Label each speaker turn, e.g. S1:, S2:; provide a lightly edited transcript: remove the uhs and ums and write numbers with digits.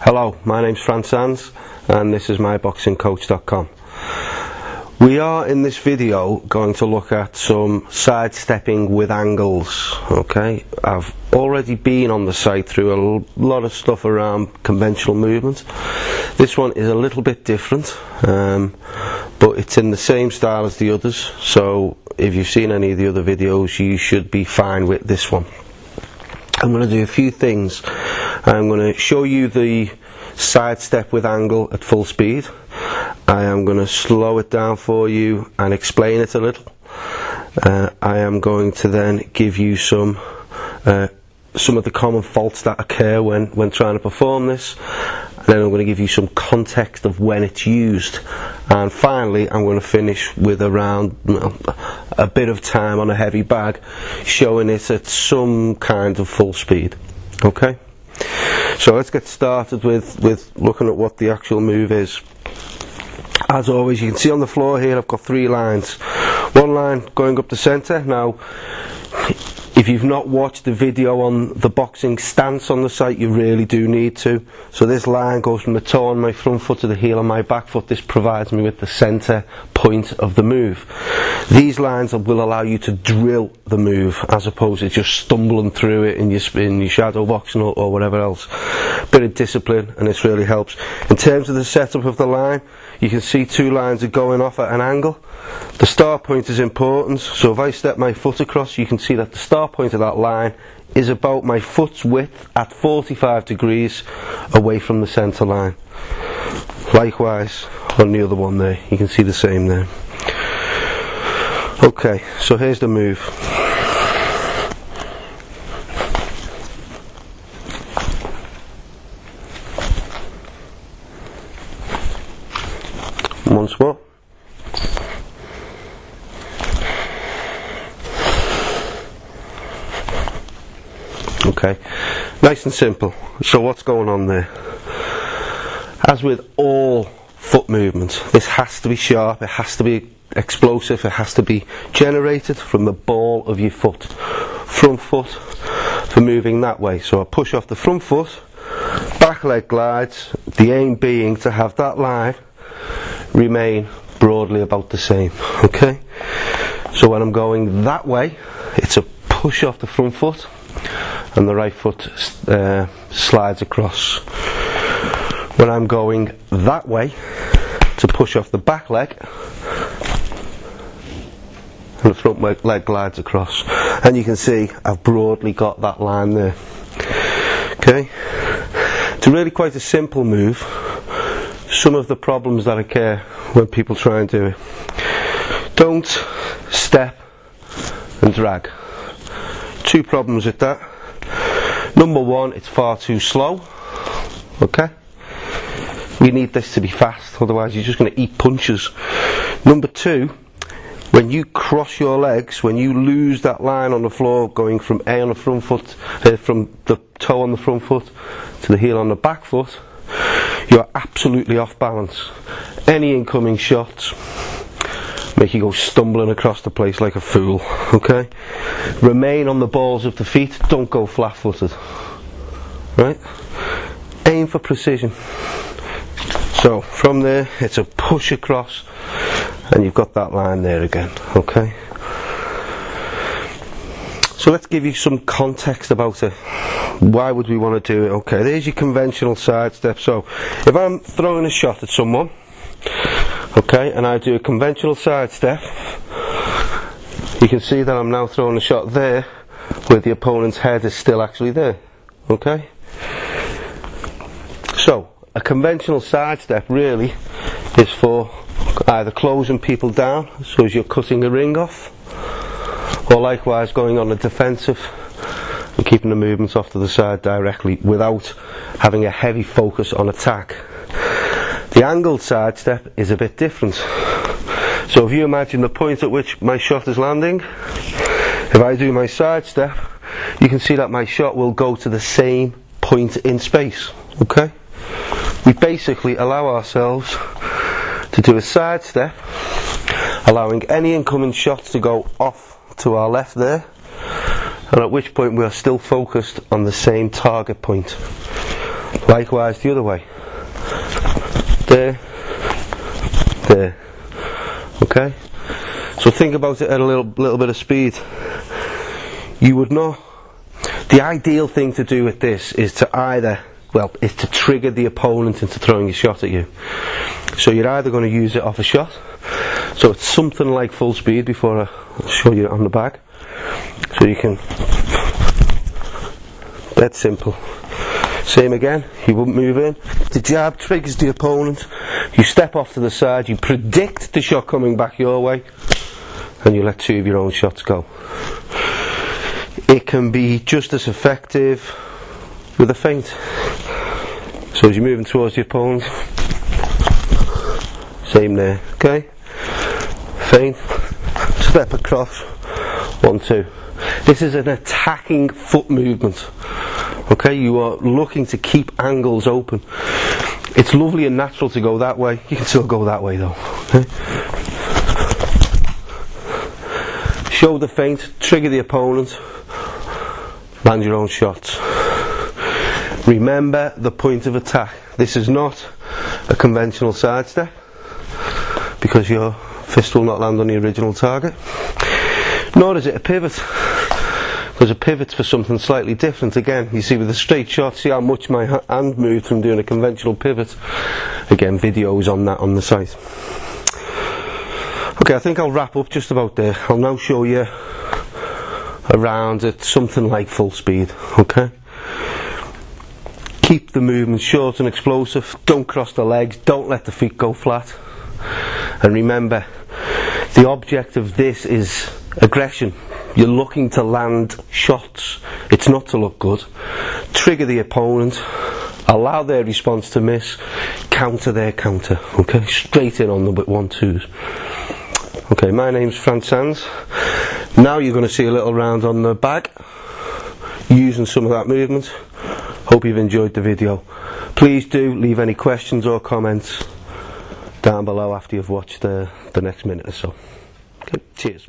S1: Hello, my name's Fran Sands and this is myboxingcoach.com. We are in this video going to look at some sidestepping with angles. Okay, I've already been on the site through a lot of stuff around conventional movement. This one is a little bit different, but it's in the same style as the others, so if you've seen any of the other videos you should be fine with this one. I'm going to do a few things. I'm going to show you the sidestep with angle at full speed. I am going to slow it down for you and explain it a little. I am going to then give you some of the common faults that occur when trying to perform this. And then I'm going to give you some context of when it's used. And finally I'm going to finish with around a bit of time on a heavy bag, showing it at some kind of full speed. Okay? So let's get started with looking at what the actual move is. As always, you can see on the floor here I've got three lines. One line going up the centre. Now, if you've not watched the video on the boxing stance on the site, you really do need to. So this line goes from the toe on my front foot to the heel on my back foot. This provides me with the centre point of the move. These lines will allow you to drill the move as opposed to just stumbling through it in your shadow boxing or whatever else. Bit of discipline, and this really helps. In terms of the setup of the line, you can see two lines are going off at an angle. The start point is important, so if I step my foot across, you can see that the start point of that line is about my foot's width at 45 degrees away from the centre line. Likewise on the other one there, you can see the same there. Okay, so here's the move. Once more. Okay, nice and simple. So what's going on there? As with all foot movement, this has to be sharp, it has to be explosive, it has to be generated from the ball of your foot. Front foot for moving that way. So I push off the front foot, back leg glides, the aim being to have that line remain broadly about the same. Okay, so when I'm going that way, it's a push off the front foot and the right foot slides across. When I'm going that way, to push off the back leg and the front leg glides across, and you can see I've broadly got that line there. Okay, it's really quite a simple move. Some of the problems that occur when people try and do it: don't step and drag. Two problems with that. Number one, it's far too slow. Okay, we need this to be fast, otherwise you're just going to eat punches. Number two, when you cross your legs, when you lose that line on the floor going from A on the front foot, from the toe on the front foot to the heel on the back foot, you're absolutely off balance. Any incoming shots make you go stumbling across the place like a fool. Okay, remain on the balls of the feet, don't go flat-footed. Right, aim for precision. So from there it's a push across and you've got that line there again. Okay, so let's give you some context about it. Why would we want to do it? Okay, there's your conventional sidestep. So if I'm throwing a shot at someone, okay, and I do a conventional sidestep, you can see that I'm now throwing a shot there where the opponent's head is still actually there. Okay, so a conventional sidestep really is for either closing people down, so as you're cutting a ring off, or likewise going on the defensive and keeping the movements off to the side directly without having a heavy focus on attack. The angled sidestep is a bit different. So if you imagine the point at which my shot is landing, if I do my sidestep, you can see that my shot will go to the same point in space. Okay, we basically allow ourselves to do a sidestep, allowing any incoming shots to go off to our left there, and at which point we are still focused on the same target point. Likewise the other way. There, there. Okay? So think about it at a little bit of speed. You would not. The ideal thing to do with this is to is to trigger the opponent into throwing a shot at you. So you're either going to use it off a shot, so it's something like full speed before I show you it on the bag. So you can, that's simple. Same again, you wouldn't move in. The jab triggers the opponent, you step off to the side, you predict the shot coming back your way, and you let two of your own shots go. It can be just as effective with a feint. So as you're moving towards the opponent, same there, okay? Feint, step across, 1, 2. This is an attacking foot movement. Okay, you are looking to keep angles open. It's lovely and natural to go that way. You can still go that way though. Okay? Show the feint, trigger the opponent, land your own shots. Remember the point of attack. This is not a conventional sidestep, because your fist will not land on the original target. Nor is it a pivot, because a pivot's for something slightly different. Again, you see with a straight shot, see how much my hand moved from doing a conventional pivot. Again, videos on that on the site. Okay, I think I'll wrap up just about there. I'll now show you around at something like full speed. Okay? Keep the movement short and explosive. Don't cross the legs. Don't let the feet go flat. And remember, the object of this is aggression. You're looking to land shots. It's not to look good. Trigger the opponent. Allow their response to miss. Counter their counter. Okay? Straight in on them with 1-2s. Okay, my name's Frank Sands. Now you're going to see a little round on the bag using some of that movement. Hope you've enjoyed the video. Please do leave any questions or comments down below after you've watched the next minute or so. Okay, cheers.